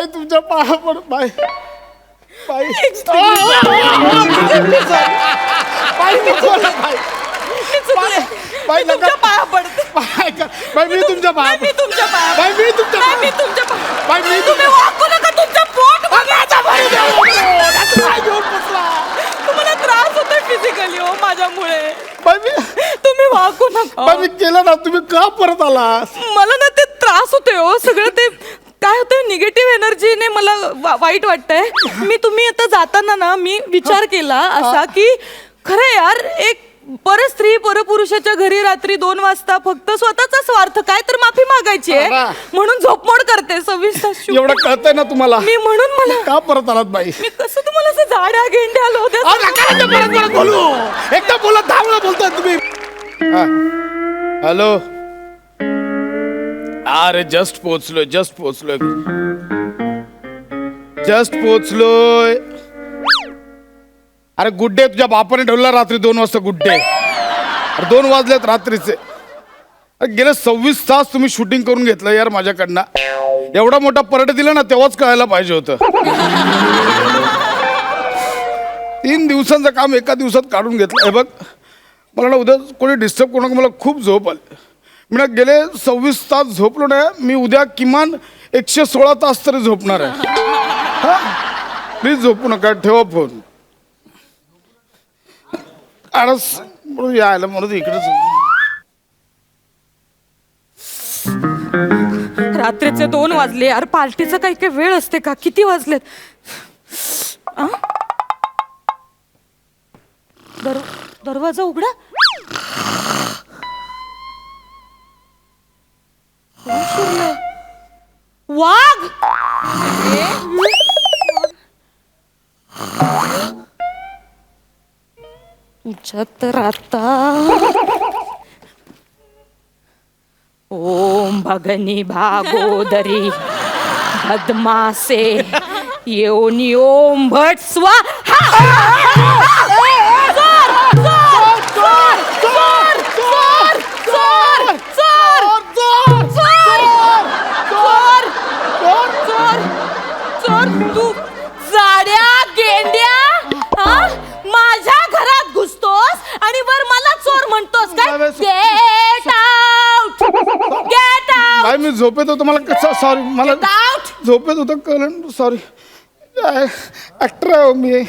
बाई तुमच्या पाया पड बाई बाई बाई तुमच्या पाया पडते. बाई मी तुमच्या पाया मी तुमच्या पाया बाई मी तुमच्या मी तुमच्या पाया बाई मी तुम्ही वाकू नका. तुमचं पोट तुम्हाला त्रास होतोय फिजिकली हो माझ्यामुळे. बाई मी तुम्ही वाकू नका. बाई मी केलं ना तुम्ही का परत आला मला ना ते त्रास होतोय हो सगळं ते काय होतंय निगेटिव्ह एनर्जीने मला वाईट वाटतंय. तुम्ही आता जाताना ना मी विचार केला असा की खरं यार एक परस्त्री परपुरुषाच्या घरी रात्री 2 वाजता फक्त स्वतःचा स्वार्थ काय तर माफी मागायची आहे म्हणून झोपमोड करते 26 तास शूट. एवढं कळतंय ना तुम्हाला मी म्हणून मला का परत आलात बाई मी कसं तुम्हाला असं झाड्या गेंड्या आलो होत्या बोलू एकदा बोला 10 वेळा बोलताय तुम्ही. हॅलो अरे जस्ट पोचलोय अरे गुड डे तुझ्या बापाने ठेवला रात्री 2 वाजता गुड डे. अरे 2 वाजलेत रात्रीचे. अरे गेले 26 तास तुम्ही शूटिंग करून घेतलं यार माझ्याकडनं. एवढा मोठा परडे दिला ना तेव्हाच कळायला पाहिजे होतं. 3 दिवसांचं काम एका दिवसात काढून घेतलं. हे बघ मला ना उद्या कोणी डिस्टर्ब करू नका. मला खूप झोप आली. मी ना गेले 26 तास झोपलो नाही. मी उद्या किमान 116 तास तरी झोपणार आहे. हा प्लीज झोपू नका. ठेवा फोन. आळस म्हणून यायला म्हणून इकडेच रात्रीचे 2 वाजले यार. पार्टीचं काही काही वेळ असते का? किती वाजलेत? दरवाजा उघडा. वाघ तुझ्या तर आता ओम भगनी भागोदरी बदमासे योनी ओम भट स्वाहा. तू जाड्या गेंड्या माझ्या घरात घुसतोस आणि वर मला चोर म्हणतोस काय? Get out. बाई मी झोपेत होतो. मला कसं सॉरी मला झोपेत होतं कळलं. सॉरी ऍक्टर आहे मी.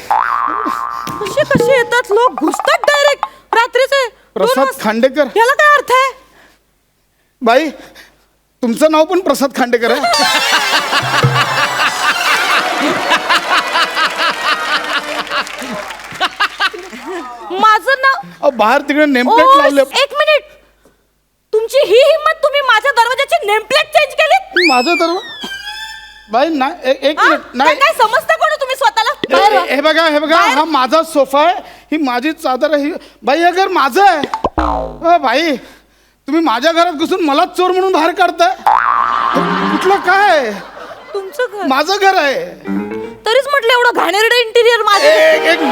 कसे येतात लोक घुसतात डायरेक्ट रात्रीचे. प्रसाद खांडेकर. याला काय अर्थ आहे? बाई तुमचं नाव पण प्रसाद खांडेकर आहे. माझं नाव बाहेर तिकडे नेमप्लेट लावले. 1 मिनिट. तुमची ही हिम्मत तुम्ही माझ्या दरवाजाची नेमप्लेट चेंज केली? माझं तर बाई नाही 1 मिनिट नाही. काय समजता कोण तुम्ही स्वतःला? हे बघा हा माझा सोफा आहे. ही माझी चादर आहे. बाई हे घर माझं आहे. बाई तुम्ही माझ्या घरात घुसून मलाच चोर म्हणून बाहेर काढताय. कुठलं काय? तुमचं घर माझं घर आहे. तरीच म्हटलं एवढं घाणेरडं इंटिरियर माझं. एक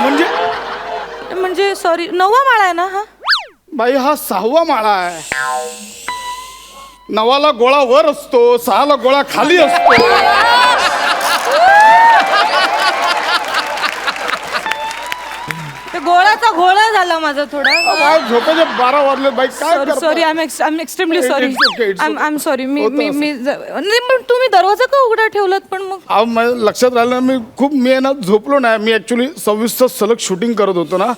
म्हणजे सॉरी 9वा माळा आहे ना हा? बाई हा 6वा माळा आहे. 9ला गोळा वर असतो, 6ला गोळा खाली असतो. गोळाचा घोळा झाला माझा थोडा. झोपेचे 12 वाजले बाई. काय sorry I am extremely sorry. I am sorry. मी तुम्ही दरवाजा का उघडा ठेवलात पण मग? माझ्या लक्षात राहिलं. मी आहे ना झोपलो नाही. मी ऍक्च्युली 26 तास सलग शूटिंग करत होतो ना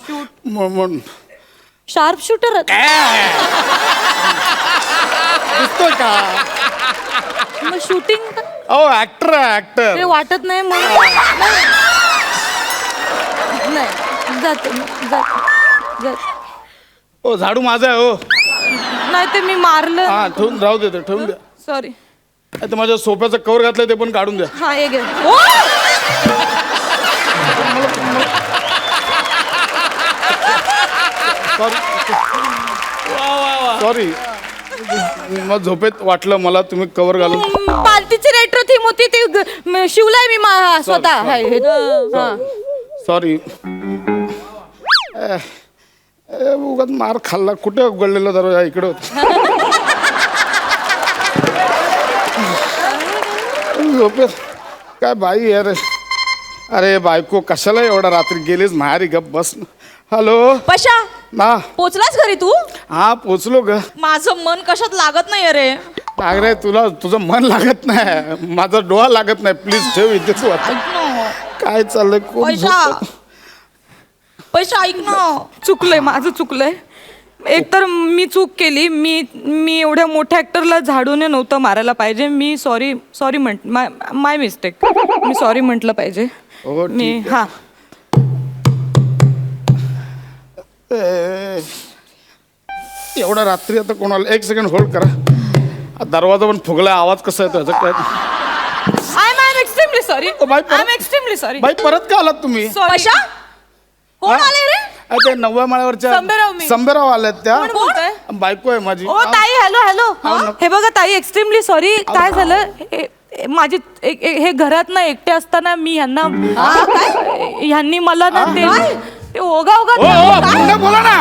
म्हणून. शार्प शूटर दिसतोय का? मग शूटिंग ऍक्टर आहे ऍक्टर. ते वाटत नाही म्हणून नाही. जात ओ झाडू माझा आहे. हो नाही ते मी मारलं. हा ठेवून राहू दे. ठेवून द्या. सॉरी. आता माझ्या सोफ्याचं कवर घातलंय ते पण काढून द्या. हा हे घे. सॉरी मग झोपेत वाटलं मला तुम्ही कवर घालून. पार्टीची रेट्रो थीम होती ती शिवलाय मी स्वतः. सॉरी उगाच मार खाल्ला. कुठे उघडलेला दरवाजा? इकडे झोपेत काय बाई अरे अरे बायको कशाला एवढा रात्री गेलीच माहेरी गप बस ना. हॅलो पशा ना पोचलास घरी तू? हा पोचलो ग. माझं मन कशात लागत नाही अरे. रे तुला तुझं मन लागत नाही माझा डोळा लागत नाही प्लीज ठेव इथेच वाचा. ऐक ना काय चाललंय कोण पैसा झोपलं? पैसा ऐक ना. चुकलंय माझं चुकलंय. एकतर मी चूक केली. मी एवढ्या मोठ्या ऍक्टरला झाडूने नव्हतं मारायला पाहिजे. मी सॉरी माय मिस्टेक. मी सॉरी म्हटलं पाहिजे. हो, मी ठीक हा एवढा रात्री आता कोणाला एक सेकंड होल्ड करा. दरवाजा पण फुगलाय आवाज कसा येतो ह्याचा काय आय एम एक्स्ट्रीमली सॉरी. बाई, आय एम एक्स्ट्रीमली सॉरी. बाई परत का आलात तुम्ही? पशा कोण हा? आले रे? ते 9व्या माळ्यावरच्या संबेराव मी. संबेराव आल्यात त्या. कोण बोलतंय? बायको आहे माझी. ओ ताई हॅलो. हे बघा ताई एक्स्ट्रीमली सॉरी. काय झालं माझी हे घरात ना एकटे असताना मी ह्यांनी मला ना ते ओगा हो हो पूर्ण बोला ना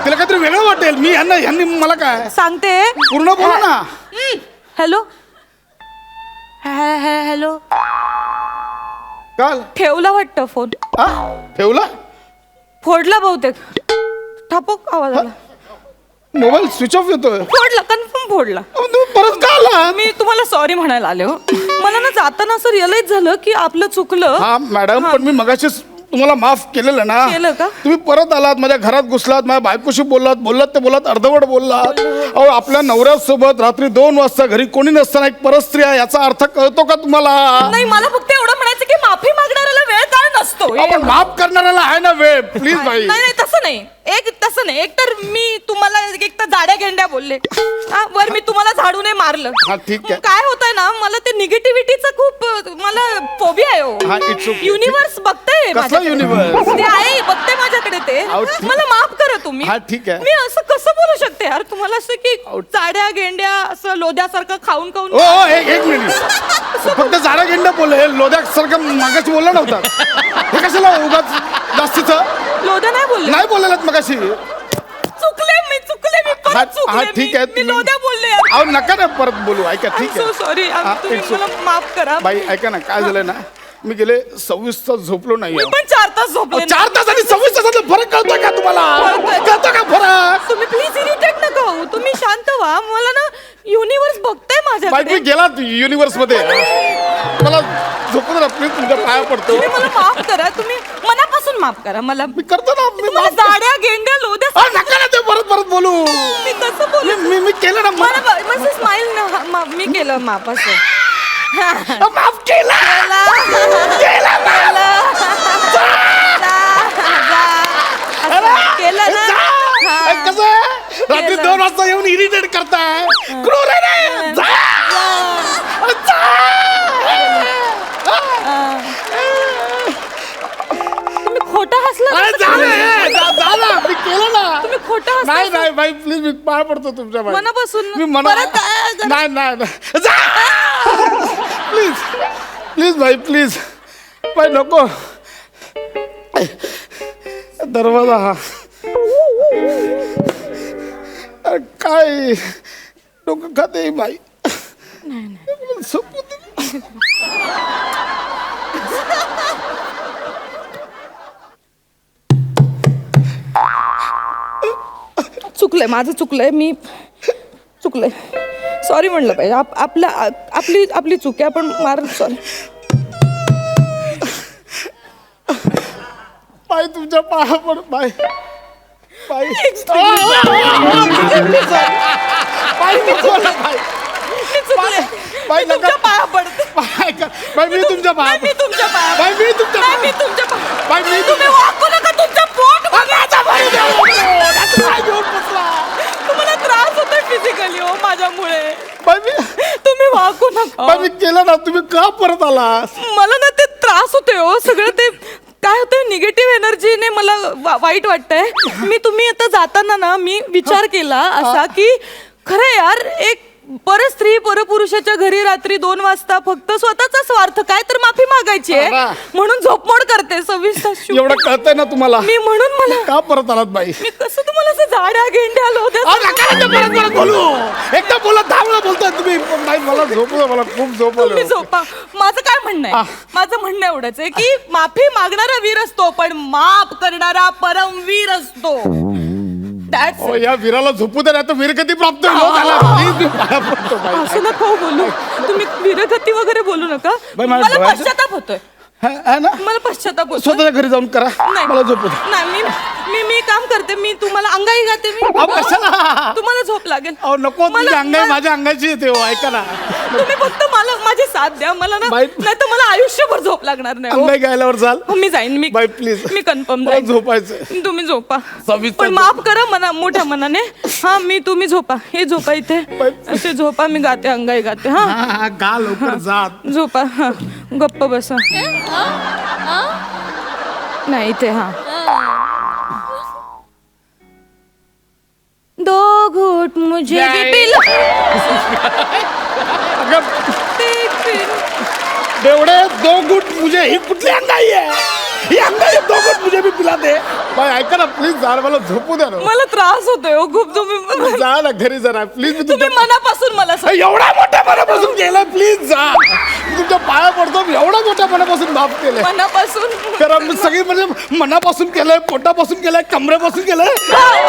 तिला काहीतरी वेगळं वाटेल. मी ह्यांनी मला काय सांगते. पूर्ण बोला ना. Hello hello. काल ठेवला वाटतं फोन. हा ठेवला फोडला बहुतेक. ठापोक आवाज आला. मोबाईल स्विच ऑफ येतोय. फोडला कन्फर्म फोडला. तुम्ही परत का आला? मी तुम्हाला सॉरी म्हणायला आले हो. मला ना जाताना असं रिअलाइज झालं की आपलं चुकलं. हा मॅडम पण मी मगाशीच तुम्हाला माफ केलेलं ना. केलं का? तुम्ही परत आलात माझ्या घरात घुसलात माझ्या बायकोशी बोललात ते बोललात अर्धवट बोललात. अहो आपल्या नवऱ्यासोबत रात्री 2 वाजता घरी कोणी नसताना एक परस्त्री आहे याचा अर्थ कळतो का तुम्हाला? नाही मला फक्त एवढं म्हणायचं की माफी मागणाऱ्याला वेळ काय नसतो. आपण माफ करणाऱ्याला आहे ना वेळ प्लीज बाई. नाही तसं नाही. तसं नाही. एकतर मी तुम्हाला एक तर जाड्या गेंड्या बोलले. वर मी तुम्हाला झाडूने मारलं. हा, ठीक आहे. काय होतंय ना मला ते निगेटिव्हिटीचं खूप मला फोबिया आहे हा, it's हो. okay. युनिव्हर्स बघताय कसला माझ्याकडे. युनिव्हर्स? ते आहे बघते माझ्याकडे ते. अहो, ठीक. मला माफ करा तुम्ही. हा, ठीक आहे. मी असं कसं बोलू शकते यार तुम्हाला असं की अहो. जाड्या गेंड्या असं लोद्यासारखं खाऊन खाऊन. हो एक मिनिट फक्त झाडा गेंडा बोलले लोद्यासारखं मागाशी बोलला नव्हता. हे कशाला उगाच जास्तीचं लोद्या नाही बोलले. नाही बोललेलात मगाशी. चुकले मी हा परत चुकले. हा, ठीक आहे मी तुम्ही- लोद्या बोलले यार. अहो नका ना परत बोलू ऐका ठीक सो आहे. सॉरी. हा, तुम्ही it's मला okay. माफ करा. बाई ऐका ना काय झालं ना मी गेले 26 तास झोपलो नाही मी पण 4 तास झोपले. 4 तास आणि 26 तासातला फरक कळतोय का तुम्हाला? कळतोय. कळतो का फरक? तुम्ही प्लीज इरिटेट नका होऊ. तुम्ही शांत व्हा. मला ना युनिव्हर्स बघताय बाई माझ्याकडे. तुम्ही गेलात युनिव्हर्स मध्ये मला झोपून राहा प्लीज तुमच्या पाया पडतो. तुम्ही मला माफ करा. तुम्ही मनापासून माफ करा मला. मी करतो ना मी मला माफ- जाड्या गेंड्या लोद्या अहो, नका ना ते परत बोलू. मी कसं बोलू? मी केलं ना मला स्माइल मी केलं माफ असं. माफ केला केलं ना. हा. कसं आहे? रात्री 2 वाजता येऊन इरिटेट करताय क्रूर आहे रे. जा. तुम्ही खोटं हसला. अरे जा ना, जा ना मी केलं ना. तुम्ही खोटं हसला. नाही बाई प्लीज मी पाय पडतो तुमच्या बाई. मनापासून मी परत नाही जा प्लीज बाई प्लीज बाई नको. दरवाजा हा अरे, काय डोकं खाते बाई. झोपू दे. चुकलंय माझं चुकलंय. मी चुकलंय. सॉरी म्हणलं पाहिजे. आपली चूक आहे. आपण सॉरी. बाई तुमच्या पाया पड बाई बाई बाई नको ना, बाई. बाई नका. तुमच्या पाया पडते. बाई मी तुमच्या पाया मी तुमच्या पाया बाई मी तुमच्या नाही, मी तुमच्या पाया. बाई मी तुम्ही वाकू नका. तुमचं पोट काय घेऊन बसला तुम्हाला त्रास होतोय फिजिकली हो माझ्यामुळे. बाई मी तुम्ही वाकू नका. बाई मी केलं ना तुम्ही का परत आला? मला ना ते त्रास होतोय हो सगळं ते काय होतंय निगेटिव्ह एनर्जीने मला वाईट वाटतंय. तुम्ही आता जाताना ना मी विचार केला असा की खरं यार एक पर स्त्री परपुरुषाच्या घरी रात्री 2 वाजता फक्त स्वतःचा स्वार्थ काय तर माफी मागायची आहे अरे. म्हणून झोपमोड करते 26 तास shoot. एवढं कळतंय ना तुम्हाला मी म्हणून मला का परत आलात बाई मी कसं तुम्हाला असं जाड्या गेंड्या आलो अहो, नका ना ते परत बोलू एकदा बोला 10 वेळा बोलताय तुम्ही पण नाही मला झोपलं मला खूप झोप आली. तुम्ही झोपा माझं काय म्हणणं आहे माझं म्हणणं एवढंच आहे की माफी मागणारा वीर असतो पण माफ करणारा परमवीर असतो That's अहो, it. या वीराला झोपू द्या नाही तर वीर कधी प्राप्त होईल हो त्याला. Please, मी पाया पडतो बाई. असं नका हो बोलू तुम्ही वीरगती वगैरे बोलू नका बाई, मला मला डोळ्याचं- पश्चाताप होतोय है ना मला पश्चाताप होतोय स्वतःच्या घरी जाऊन करा मला झोपू द्या नाही मी मी मी काम करते मी तुम्हाला अंगाई घाते मी अहो, कशाला तुम्हाला झोप लागेल अहो नको तुमची मला- अंगाई मला- माझ्या अंगाची येते हो ऐका ना तुम्ही फक्त मला माझी साथ द्या मला ना बाई- नाही तर मला आयुष्यभर झोप लागणार नाही हो. अंगाई गायल्यावर चाल हो, मी जाईन me by, please. Me confirm मला झोपायचंय. तुम्ही झोपा 26 पण माफ करा मना मोठ्या मनाने हा मी तुम्ही झोपा हे झोपा इथे बाई. असे झोपा मी गाते अंगाई गाते हा हा, गा लवकर जात झोपा हा गप्प बसा नाही इथे हा 2 घूट मुझे भी नाही. पिला अगं बेवडे 2 गुट मुझे ही कुठली अंगाई आहे ही अंगाई 2 गुट मुझे भी पिला दे बाई ऐका ना प्लीज जा मला झोपू द्या ना मला त्रास होतोय हो खूप तुम्ही जा ना घरी जरा प्लीज मी तुम्ही तुमच्या मनापासून मला सांगा. एवढा मोठ्या मनापासून केलं प्लीज जा मी तुमच्या पाया पडतो एवढा मोठ्या मनापासून माफ केलंय मनापासून कारण मी सगळी म्हणजे मनापासून केलंय पोटापासून केलंय कमरेपासून केलंय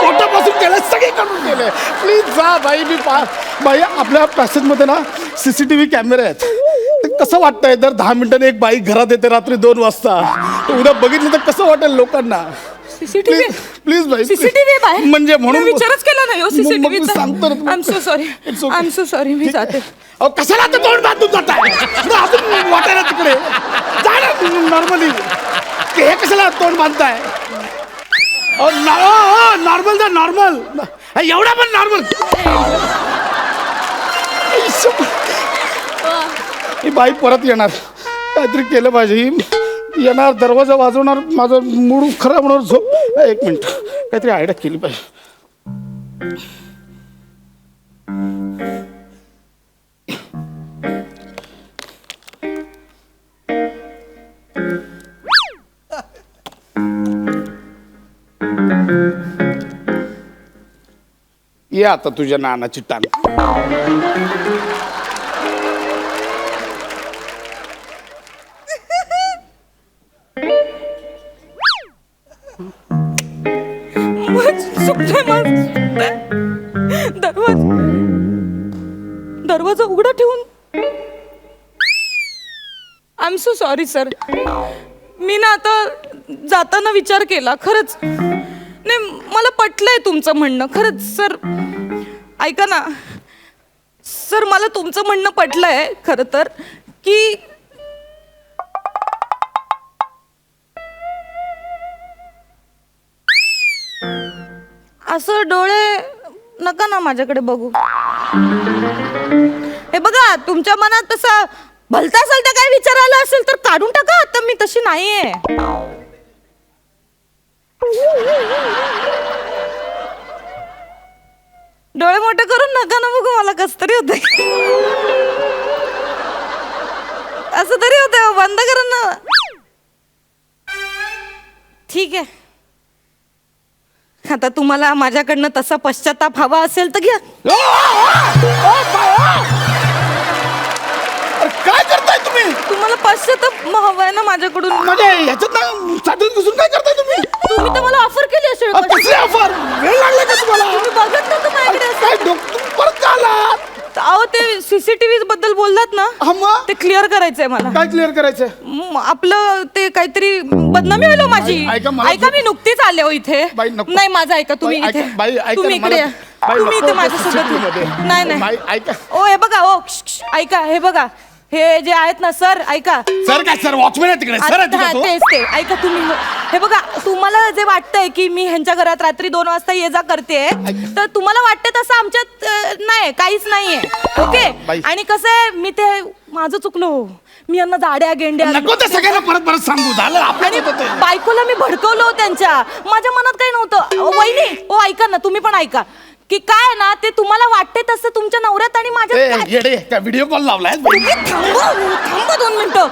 पोटापासून केलंय सगळीकडून केलंय प्लीज जा बाई मी बाई आपल्या पॅसेजमध्ये ना CCTV कॅमेरे आहेत ते कसं वाटतंय दर 10 मिनिटांनी एक बाई घरात येते रात्री 2 वाजता तर उद्या बघितलं तर कसं वाटेल लोकांना सीसीटीव्ही प्लीज बाई सीसीटीव्ही बाहेर म्हणजे म्हणून मी विचारच केला नाही हो मग मी सीसीटीव्हीचा सांगतो ना I am so sorry It's okay. I am so sorry मी जाते अहो कशाला आता तोंड बांधून जाताय ना अजून वाटायला तिकडे जा ना नॉर्मली हे कशाला तोंड बांधताय नॉर्मल जा नॉर्मल एवढा पण नॉर्मल ही बाई परत येणार काहीतरी केलं पाहिजे ही येणार दरवाजा वाजवणार माझा मूड खराब होणार झोप 1 मिनिट काहीतरी आयडिया केली पाहिजे ये आता तुझ्या नानाची टांग सुटलंय माझं. दरवाजा उघडा ठेवून I am so sorry sir मी ना आता जाताना विचार केला खरंच नाही मला पटलंय तुमचं म्हणणं खरंच सर ऐका ना सर मला तुमचं म्हणणं पटलंय खरं तर की असं डोळे नका ना माझ्याकडे बघू हे बघा तुमच्या मनात तसा भलता सलता काय विचार आला असेल तर काढून टाका आता मी तशी नाहीये डोळे मोठे करून नका ना बघू मला कस तरी होते असं तरी होतं बंद करा ना ठीक आहे आता तुम्हाला माझ्याकडनं तसा पश्चाताप हवा असेल तर घ्या काय करताय तुम्ही तुम्हाला पश्चाताप हवाय ना माझ्याकडून म्हणजे ह्याच्यात ना साधून घुसून काय करताय तुम्ही तुम्ही तर मला ऑफर केली असेल कसली ऑफर वेळ लागला का तुम्हाला तुम्ही बघत नव्हतं माझ्याकडे असं. काय तुम्ही परत का आलात अहो ते सीसीटीव्ही बद्दल बोललात ना हा मग ते क्लिअर करायचंय मला काय क्लिअर करायचंय आपलं ते काहीतरी बदनामी होईल हो माझी बाई, ऐका मला- ऐका मी नुकतीच आले हो इथे बाई, नको. नाही माझं ऐका तुम्ही बाई, इथे ऐका- बाई, ऐका तुम्ही ना, इकडे या. मला- बाई, तुम्ही नको इथे त्या माझ्यासोबत CCTV नाही बाई, नाही ऐका ओ हे बघा ओ ऐका हे बघा हे जे आहेत ना सर ऐका सर काय सर वॉचमॅन आहे तिकडे सर आहे हा, तिकडे तेच ते ऐका तुम्ही हे बघा तुम्हाला जे वाटतंय की मी ह्यांच्या घरात रात्री 2 वाजता ये जा करते तर तुम्हाला वाटतं तसं आमच्यात नाही काहीच नाहीये ओके बाई. आणि कसं आहे मी ते माझं चुकलो मी यांना दाड्या गेंड्या नको ते सगळ्यांना परत परत सांगू झालं आणि आपल्याला होतं ते. बायकोला मी भडकवलं त्यांच्या माझ्या मनात काही नव्हतं वहिनी ओ ऐका ना तुम्ही पण ऐका की काय ना ते तुम्हाला वाटते तसं तुमच्या नवऱ्यात आणि माझ्यात काय- येडे काय व्हिडिओ कॉल लावलाय थांबा 2 मिनिटं.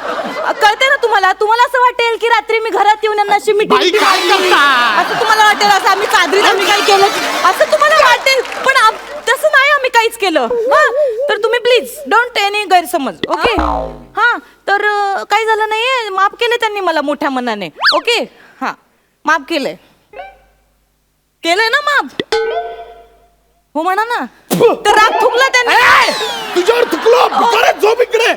कळते ना तुम्हाला असं वाटेल की रात्री मी घरात येऊन यांना अशी बाई, मिठी काय करता? असं तुम्हाला वाटेल असं आम्ही चादरीत आम्ही काय केलं असं तुम्हाला वाटेल पण तसं नाही आम्ही काहीच केलं हा तर तुम्ही प्लीज डोंट एनी गैरसमज ओके हा तर काही झालं नाहीये माफ केले त्यांनी मला मोठ्या मनाने ओके हा माफ केलंय ना माफ हो म्हणा ना तर राग थुकला त्यांनी तुझ्यावर थुकलो अरे झोप इकडे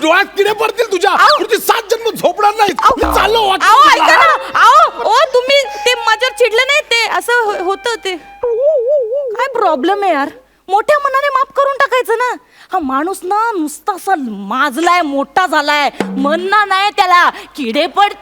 डोळ्यात किडे पडतील तुझ्या पुढचे 7 जन्म झोपणार नाही चाललो आओ ऐका ना आओ ओ तुम्ही ते माझ्यावर चिडले नाही ते असं होतं ते काय प्रॉब्लेम आहे यार मोठ्या मनाने माफ करून टाकायचं ना हा माणूस ना नुसता असा माजलाय मोठा झालाय मन ना नाही त्याला किडे पड